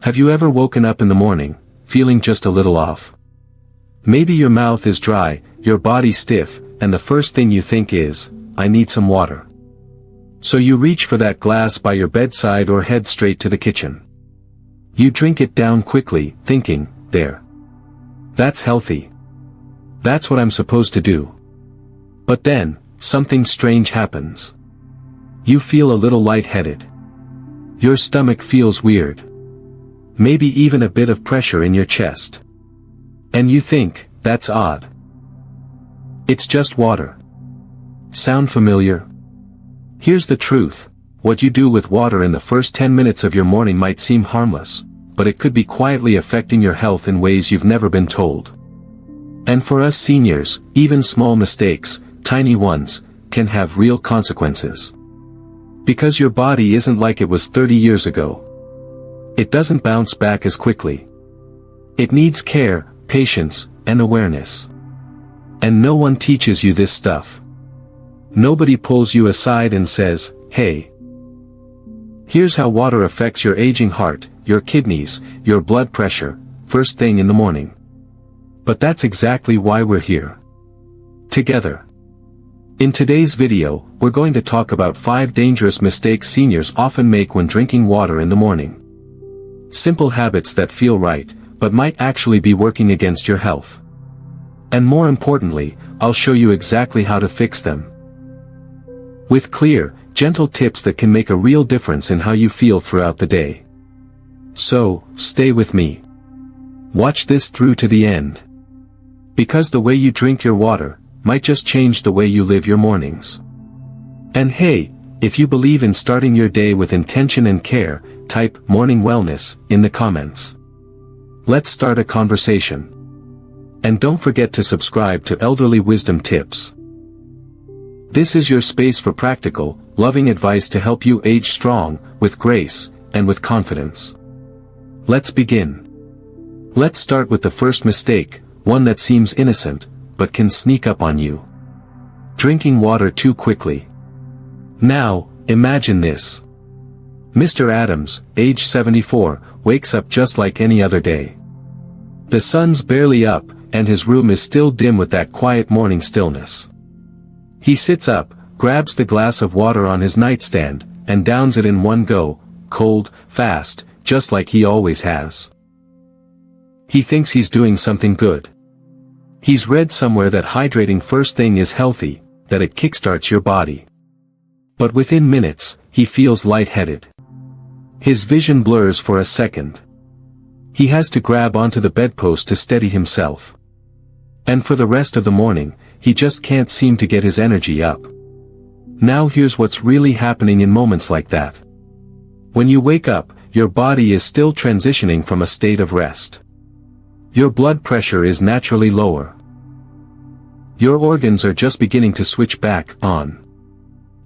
Have you ever woken up in the morning, feeling just a little off? Maybe your mouth is dry, your body stiff, and the first thing you think is, I need some water. So you reach for that glass by your bedside or head straight to the kitchen. You drink it down quickly, thinking, there. That's healthy. That's what I'm supposed to do. But then, something strange happens. You feel a little lightheaded. Your stomach feels weird. Maybe even a bit of pressure in your chest. And you think, that's odd. It's just water. Sound familiar? Here's the truth. What you do with water in the first 10 minutes of your morning might seem harmless, but it could be quietly affecting your health in ways you've never been told. And for us seniors, even small mistakes, tiny ones, can have real consequences. Because your body isn't like it was 30 years ago. It doesn't bounce back as quickly. It needs care, patience, and awareness. And no one teaches you this stuff. Nobody pulls you aside and says, hey. Here's how water affects your aging heart, your kidneys, your blood pressure, first thing in the morning. But that's exactly why we're here. Together. In today's video, we're going to talk about 5 dangerous mistakes seniors often make when drinking water in the morning. Simple habits that feel right, but might actually be working against your health. And more importantly, I'll show you exactly how to fix them. With clear, gentle tips that can make a real difference in how you feel throughout the day. So, stay with me. Watch this through to the end. Because the way you drink your water might just change the way you live your mornings. And hey, if you believe in starting your day with intention and care, type morning wellness in the comments. Let's start a conversation. And don't forget to subscribe to Elderly Wisdom Tips. This is your space for practical, loving advice to help you age strong, with grace, and with confidence. Let's begin. Let's start with the first mistake, one that seems innocent, but can sneak up on you. Drinking water too quickly. Now, imagine this. Mr. Adams, age 74, wakes up just like any other day. The sun's barely up, and his room is still dim with that quiet morning stillness. He sits up, grabs the glass of water on his nightstand, and downs it in one go, cold, fast, just like he always has. He thinks he's doing something good. He's read somewhere that hydrating first thing is healthy, that it kickstarts your body. But within minutes, he feels lightheaded. His vision blurs for a second. He has to grab onto the bedpost to steady himself. And for the rest of the morning, he just can't seem to get his energy up. Now here's what's really happening in moments like that. When you wake up, your body is still transitioning from a state of rest. Your blood pressure is naturally lower. Your organs are just beginning to switch back on.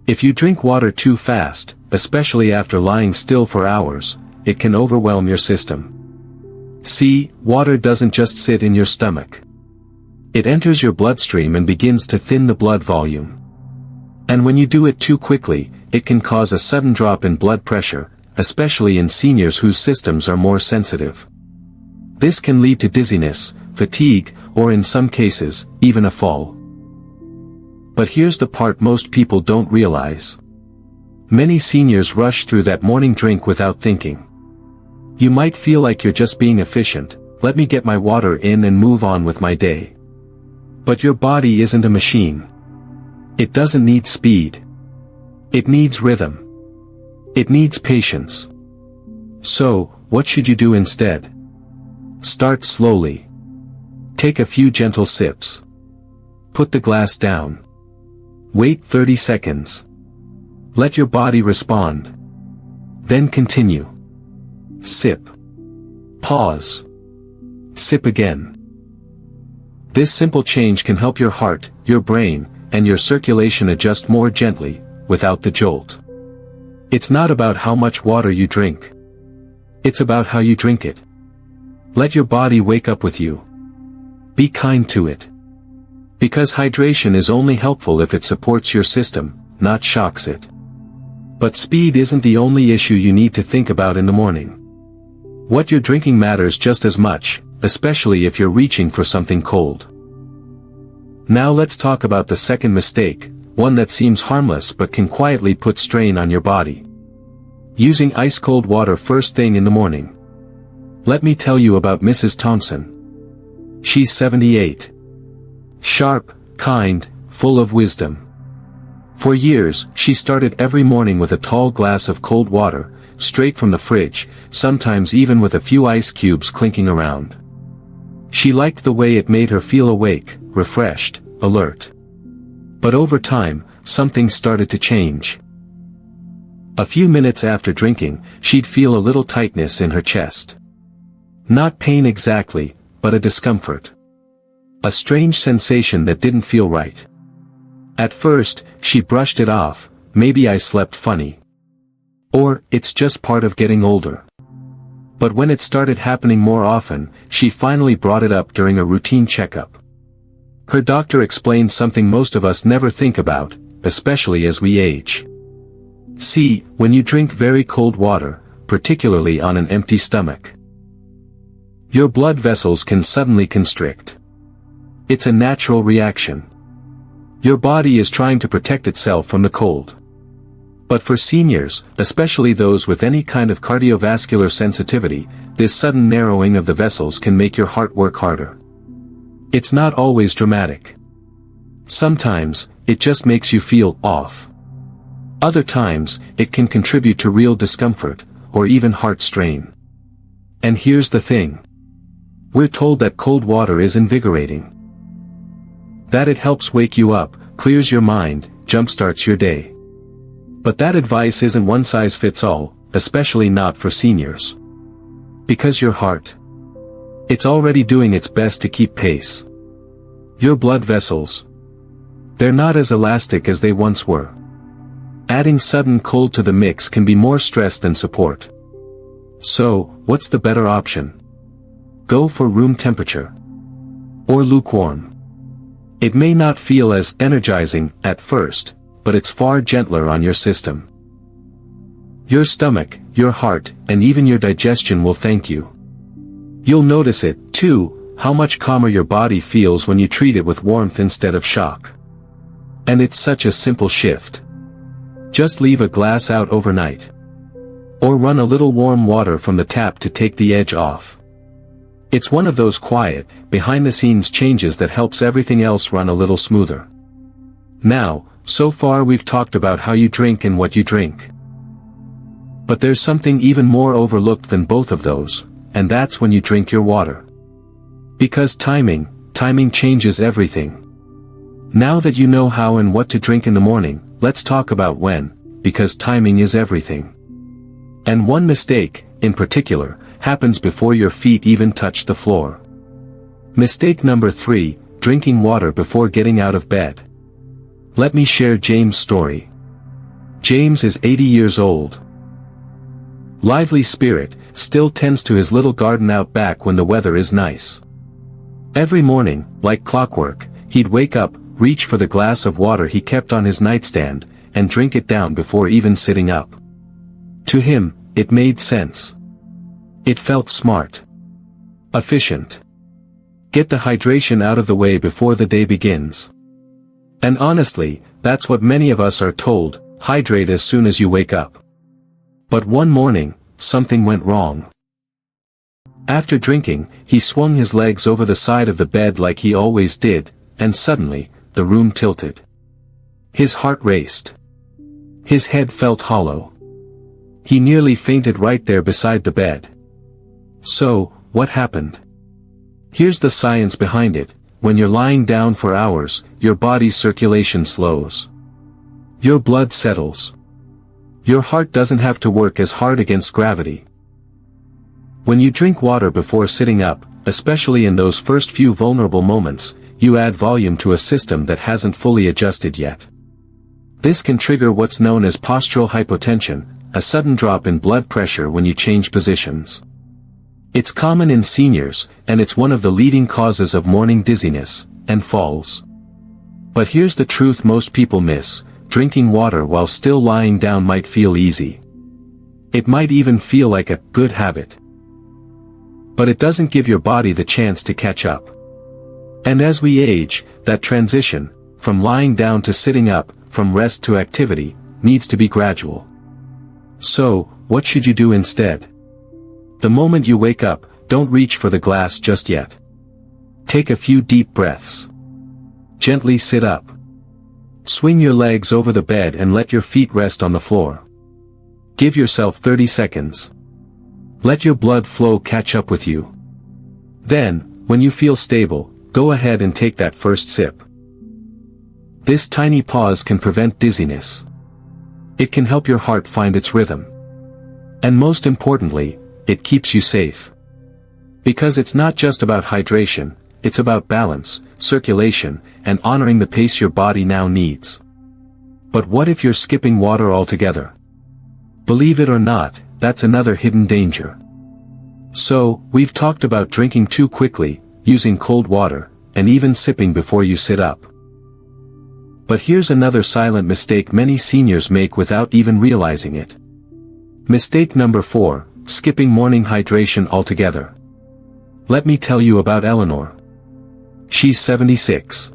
If you drink water too fast, especially after lying still for hours, it can overwhelm your system. See, water doesn't just sit in your stomach. It enters your bloodstream and begins to thin the blood volume. And when you do it too quickly, it can cause a sudden drop in blood pressure, especially in seniors whose systems are more sensitive. This can lead to dizziness, fatigue, or in some cases, even a fall. But here's the part most people don't realize. Many seniors rush through that morning drink without thinking. You might feel like you're just being efficient, let me get my water in and move on with my day. But your body isn't a machine. It doesn't need speed. It needs rhythm. It needs patience. So, what should you do instead? Start slowly. Take a few gentle sips. Put the glass down. Wait 30 seconds. Let your body respond. Then continue. Sip. Pause. Sip again. This simple change can help your heart, your brain, and your circulation adjust more gently, without the jolt. It's not about how much water you drink. It's about how you drink it. Let your body wake up with you. Be kind to it. Because hydration is only helpful if it supports your system, not shocks it. But speed isn't the only issue you need to think about in the morning. What you're drinking matters just as much, especially if you're reaching for something cold. Now let's talk about the second mistake, one that seems harmless but can quietly put strain on your body. Using ice-cold water first thing in the morning. Let me tell you about Mrs. Thompson. She's 78. Sharp, kind, full of wisdom. For years, she started every morning with a tall glass of cold water, straight from the fridge, sometimes even with a few ice cubes clinking around. She liked the way it made her feel awake, refreshed, alert. But over time, something started to change. A few minutes after drinking, she'd feel a little tightness in her chest. Not pain exactly, but a discomfort. A strange sensation that didn't feel right. At first, she brushed it off, maybe I slept funny. Or, it's just part of getting older. But when it started happening more often, she finally brought it up during a routine checkup. Her doctor explained something most of us never think about, especially as we age. See, when you drink very cold water, particularly on an empty stomach, your blood vessels can suddenly constrict. It's a natural reaction. Your body is trying to protect itself from the cold. But for seniors, especially those with any kind of cardiovascular sensitivity, this sudden narrowing of the vessels can make your heart work harder. It's not always dramatic. Sometimes, it just makes you feel off. Other times, it can contribute to real discomfort, or even heart strain. And here's the thing. We're told that cold water is invigorating. That it helps wake you up, clears your mind, jumpstarts your day. But that advice isn't one size fits all, especially not for seniors. Because your heart, it's already doing its best to keep pace. Your blood vessels, they're not as elastic as they once were. Adding sudden cold to the mix can be more stress than support. So, what's the better option? Go for room temperature. Or lukewarm. It may not feel as energizing at first, but it's far gentler on your system. Your stomach, your heart, and even your digestion will thank you. You'll notice it, too, how much calmer your body feels when you treat it with warmth instead of shock. And it's such a simple shift. Just leave a glass out overnight. Or run a little warm water from the tap to take the edge off. It's one of those quiet, behind-the-scenes changes that helps everything else run a little smoother. Now, so far we've talked about how you drink and what you drink. But there's something even more overlooked than both of those, and that's when you drink your water. Because timing changes everything. Now that you know how and what to drink in the morning, let's talk about when, because timing is everything. And one mistake, in particular, happens before your feet even touch the floor. Mistake number 3, drinking water before getting out of bed. Let me share James' story. James is 80 years old. Lively spirit, still tends to his little garden out back when the weather is nice. Every morning, like clockwork, he'd wake up, reach for the glass of water he kept on his nightstand, and drink it down before even sitting up. To him, it made sense. It felt smart. Efficient. Get the hydration out of the way before the day begins. And honestly, that's what many of us are told, hydrate as soon as you wake up. But one morning, something went wrong. After drinking, he swung his legs over the side of the bed like he always did, and suddenly, the room tilted. His heart raced. His head felt hollow. He nearly fainted right there beside the bed. So, what happened? Here's the science behind it. When you're lying down for hours, your body's circulation slows. Your blood settles. Your heart doesn't have to work as hard against gravity. When you drink water before sitting up, especially in those first few vulnerable moments, you add volume to a system that hasn't fully adjusted yet. This can trigger what's known as postural hypotension, a sudden drop in blood pressure when you change positions. It's common in seniors, and it's one of the leading causes of morning dizziness and falls. But here's the truth most people miss: drinking water while still lying down might feel easy. It might even feel like a good habit. But it doesn't give your body the chance to catch up. And as we age, that transition, from lying down to sitting up, from rest to activity, needs to be gradual. So, what should you do instead? The moment you wake up, don't reach for the glass just yet. Take a few deep breaths. Gently sit up. Swing your legs over the bed and let your feet rest on the floor. Give yourself 30 seconds. Let your blood flow catch up with you. Then, when you feel stable, go ahead and take that first sip. This tiny pause can prevent dizziness. It can help your heart find its rhythm. And most importantly, it keeps you safe. Because it's not just about hydration, it's about balance, circulation, and honoring the pace your body now needs. But what if you're skipping water altogether? Believe it or not, that's another hidden danger. So, we've talked about drinking too quickly, using cold water, and even sipping before you sit up. But here's another silent mistake many seniors make without even realizing it. Mistake number 4, skipping morning hydration altogether. Let me tell you about Eleanor. She's 76.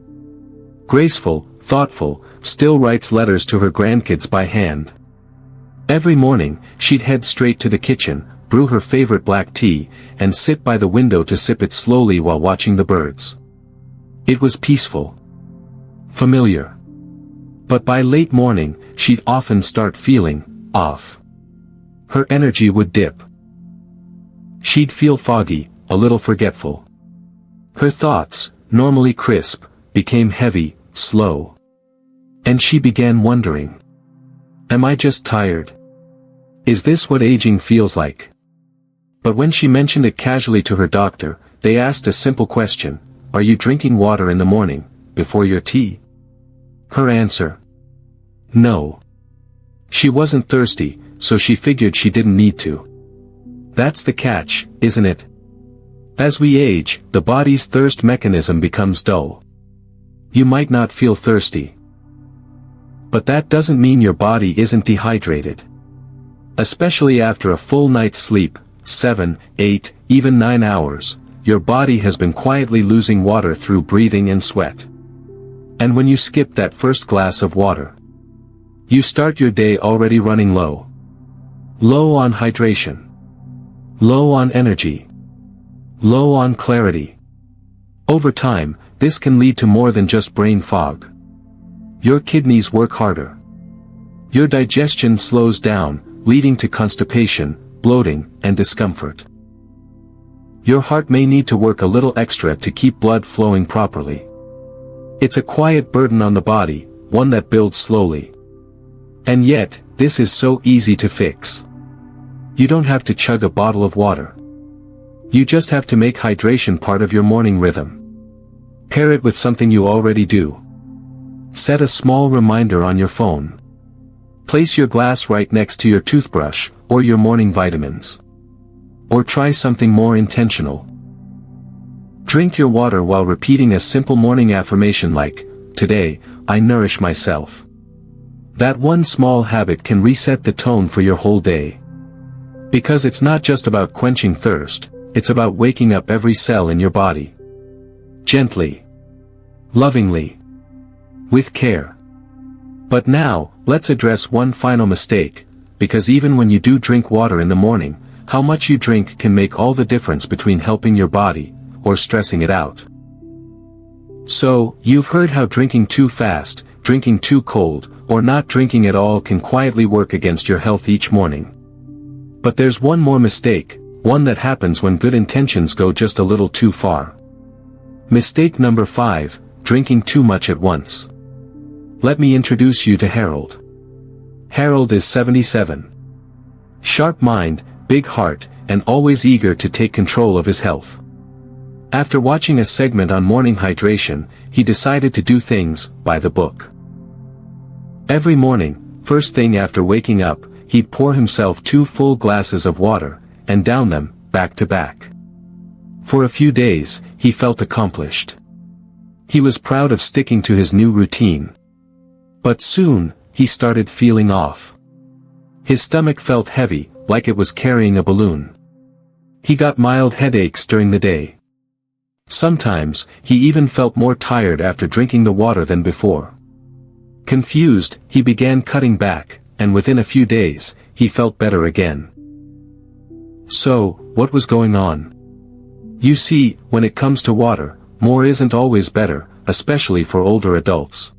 Graceful, thoughtful, still writes letters to her grandkids by hand. Every morning, she'd head straight to the kitchen, brew her favorite black tea, and sit by the window to sip it slowly while watching the birds. It was peaceful. Familiar. But by late morning, she'd often start feeling off. Her energy would dip. She'd feel foggy, a little forgetful. Her thoughts, normally crisp, became heavy, slow. And she began wondering. Am I just tired? Is this what aging feels like? But when she mentioned it casually to her doctor, they asked a simple question: are you drinking water in the morning, before your tea? Her answer? No. She wasn't thirsty, so she figured she didn't need to. That's the catch, isn't it? As we age, the body's thirst mechanism becomes dull. You might not feel thirsty. But that doesn't mean your body isn't dehydrated. Especially after a full night's sleep, 7, 8, even 9 hours, your body has been quietly losing water through breathing and sweat. And when you skip that first glass of water, you start your day already running low. Low on hydration. Low on energy. Low on clarity. Over time, this can lead to more than just brain fog. Your kidneys work harder. Your digestion slows down, leading to constipation, bloating, and discomfort. Your heart may need to work a little extra to keep blood flowing properly. It's a quiet burden on the body, one that builds slowly. And yet, this is so easy to fix. You don't have to chug a bottle of water. You just have to make hydration part of your morning rhythm. Pair it with something you already do. Set a small reminder on your phone. Place your glass right next to your toothbrush, or your morning vitamins. Or try something more intentional. Drink your water while repeating a simple morning affirmation like, "Today, I nourish myself." That one small habit can reset the tone for your whole day. Because it's not just about quenching thirst, it's about waking up every cell in your body. Gently. Lovingly. With care. But now, let's address one final mistake, because even when you do drink water in the morning, how much you drink can make all the difference between helping your body, or stressing it out. So, you've heard how drinking too fast, drinking too cold, or not drinking at all can quietly work against your health each morning. But there's one more mistake, one that happens when good intentions go just a little too far. Mistake number 5, drinking too much at once. Let me introduce you to Harold. Harold is 77. Sharp mind, big heart, and always eager to take control of his health. After watching a segment on morning hydration, he decided to do things by the book. Every morning, first thing after waking up, he'd pour himself 2 full glasses of water, and down them, back to back. For a few days, he felt accomplished. He was proud of sticking to his new routine. But soon, he started feeling off. His stomach felt heavy, like it was carrying a balloon. He got mild headaches during the day. Sometimes, he even felt more tired after drinking the water than before. Confused, he began cutting back, and within a few days, he felt better again. So, what was going on? You see, when it comes to water, more isn't always better, especially for older adults.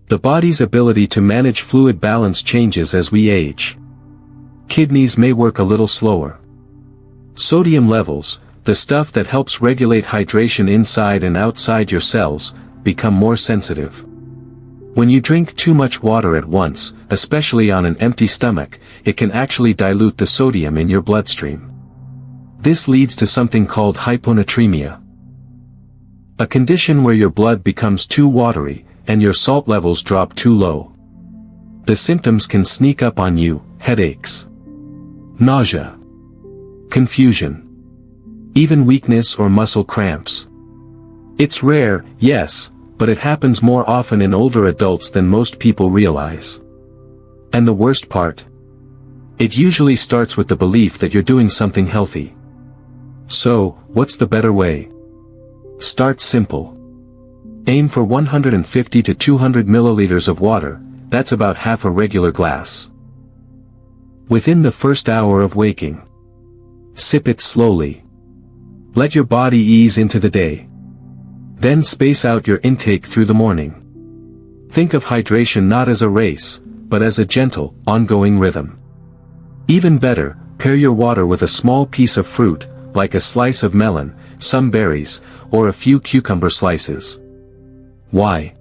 The body's ability to manage fluid balance changes as we age. Kidneys may work a little slower. Sodium levels, the stuff that helps regulate hydration inside and outside your cells, become more sensitive. When you drink too much water at once, especially on an empty stomach, it can actually dilute the sodium in your bloodstream. This leads to something called hyponatremia. A condition where your blood becomes too watery, and your salt levels drop too low. The symptoms can sneak up on you: headaches, nausea, confusion, even weakness or muscle cramps. It's rare, yes, but it happens more often in older adults than most people realize. And the worst part? It usually starts with the belief that you're doing something healthy. So, what's the better way? Start simple. Aim for 150 to 200 milliliters of water, that's about half a regular glass. Within the first hour of waking. Sip it slowly. Let your body ease into the day. Then space out your intake through the morning. Think of hydration not as a race, but as a gentle, ongoing rhythm. Even better, pair your water with a small piece of fruit, like a slice of melon, some berries, or a few cucumber slices. Why?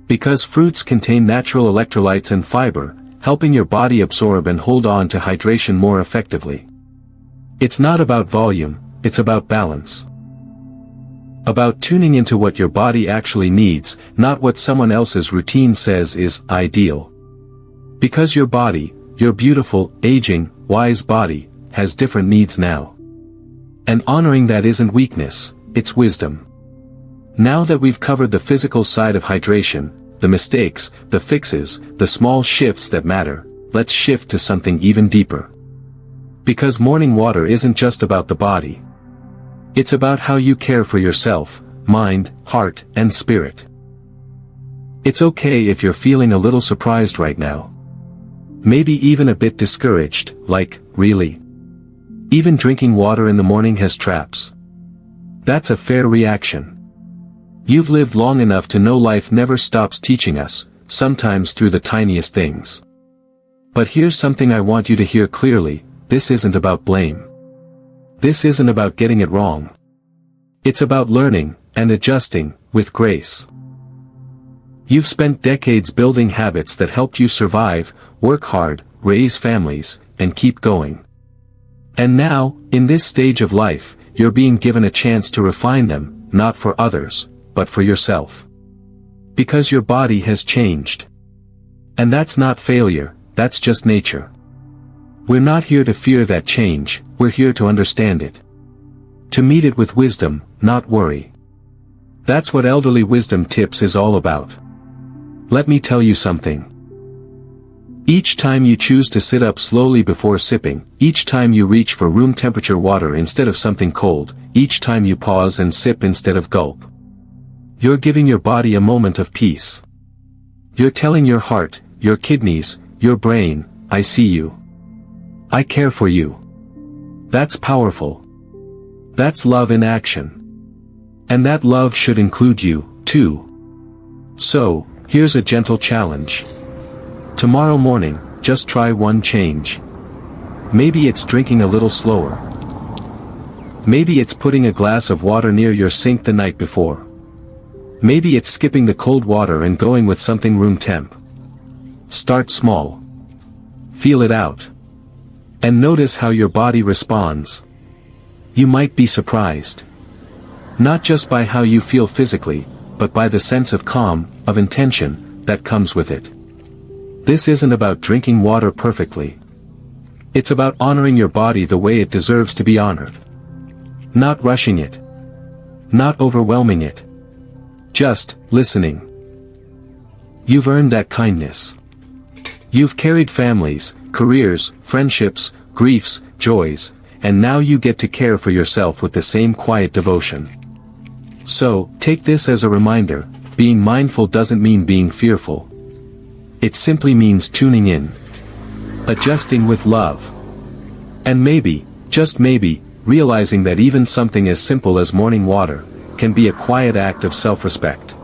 Because fruits contain natural electrolytes and fiber, helping your body absorb and hold on to hydration more effectively. It's not about volume, it's about balance. About tuning into what your body actually needs, not what someone else's routine says is ideal. Because your body, your beautiful, aging, wise body, has different needs now. And honoring that isn't weakness, it's wisdom. Now that we've covered the physical side of hydration, the mistakes, the fixes, the small shifts that matter, let's shift to something even deeper. Because morning water isn't just about the body. It's about how you care for yourself, mind, heart, and spirit. It's okay if you're feeling a little surprised right now. Maybe even a bit discouraged, like, really? Even drinking water in the morning has traps. That's a fair reaction. You've lived long enough to know life never stops teaching us, sometimes through the tiniest things. But here's something I want you to hear clearly: this isn't about blame. This isn't about getting it wrong. It's about learning, and adjusting, with grace. You've spent decades building habits that helped you survive, work hard, raise families, and keep going. And now, in this stage of life, you're being given a chance to refine them, not for others, but for yourself. Because your body has changed. And that's not failure, that's just nature. We're not here to fear that change, we're here to understand it. To meet it with wisdom, not worry. That's what Elderly Wisdom Tips is all about. Let me tell you something. Each time you choose to sit up slowly before sipping, each time you reach for room temperature water instead of something cold, each time you pause and sip instead of gulp, you're giving your body a moment of peace. You're telling your heart, your kidneys, your brain, I see you. I care for you. That's powerful. That's love in action. And that love should include you, too. So, here's a gentle challenge. Tomorrow morning, just try one change. Maybe it's drinking a little slower. Maybe it's putting a glass of water near your sink the night before. Maybe it's skipping the cold water and going with something room temp. Start small. Feel it out. And notice how your body responds. You might be surprised. Not just by how you feel physically, but by the sense of calm, of intention, that comes with it. This isn't about drinking water perfectly. It's about honoring your body the way it deserves to be honored. Not rushing it. Not overwhelming it. Just listening. You've earned that kindness. You've carried families, careers, friendships, griefs, joys, and now you get to care for yourself with the same quiet devotion. So, take this as a reminder, being mindful doesn't mean being fearful. It simply means tuning in. Adjusting with love. And maybe, just maybe, realizing that even something as simple as morning water can be a quiet act of self-respect.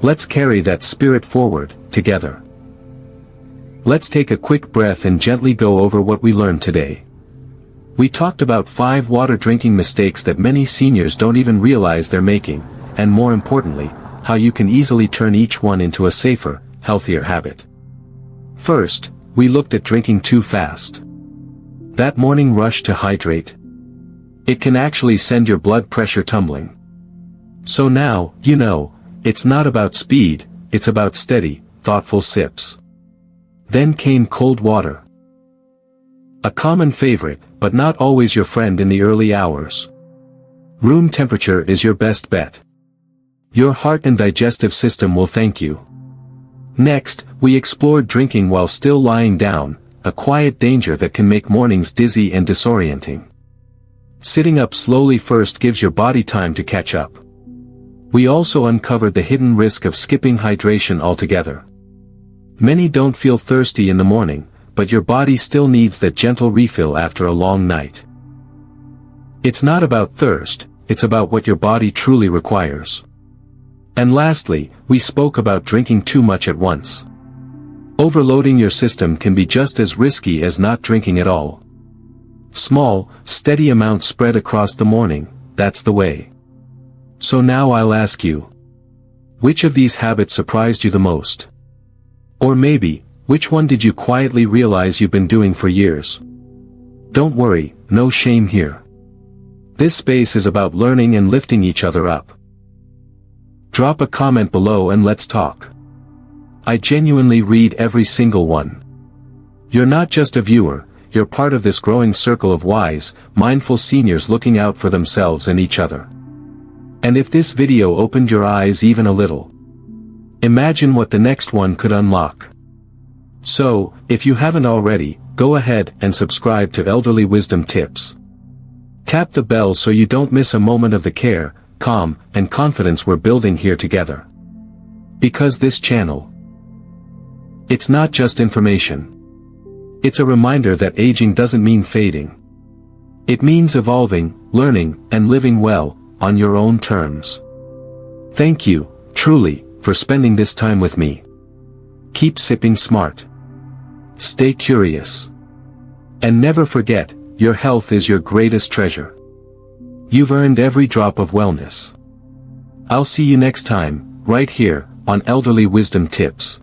Let's carry that spirit forward, together. Let's take a quick breath and gently go over what we learned today. We talked about 5 water drinking mistakes that many seniors don't even realize they're making, and more importantly, how you can easily turn each one into a safer, healthier habit. First, we looked at drinking too fast. That morning rush to hydrate. It can actually send your blood pressure tumbling. So now, you know, it's not about speed, it's about steady, thoughtful sips. Then came cold water. A common favorite, but not always your friend in the early hours. Room temperature is your best bet. Your heart and digestive system will thank you. Next, we explored drinking while still lying down, a quiet danger that can make mornings dizzy and disorienting. Sitting up slowly first gives your body time to catch up. We also uncovered the hidden risk of skipping hydration altogether. Many don't feel thirsty in the morning, but your body still needs that gentle refill after a long night. It's not about thirst, it's about what your body truly requires. And lastly, we spoke about drinking too much at once. Overloading your system can be just as risky as not drinking at all. Small, steady amounts spread across the morning, that's the way. So now I'll ask you. Which of these habits surprised you the most? Or maybe, which one did you quietly realize you've been doing for years? Don't worry, no shame here. This space is about learning and lifting each other up. Drop a comment below and let's talk. I genuinely read every single one. You're not just a viewer, you're part of this growing circle of wise, mindful seniors looking out for themselves and each other. And if this video opened your eyes even a little, imagine what the next one could unlock. So, if you haven't already, go ahead and subscribe to Elderly Wisdom Tips. Tap the bell so you don't miss a moment of the care, calm, and confidence we're building here together. Because this channel, it's not just information. It's a reminder that aging doesn't mean fading. It means evolving, learning, and living well, on your own terms. Thank you, truly, for spending this time with me. Keep sipping smart. Stay curious. And never forget, your health is your greatest treasure. You've earned every drop of wellness. I'll see you next time, right here, on Elderly Wisdom Tips.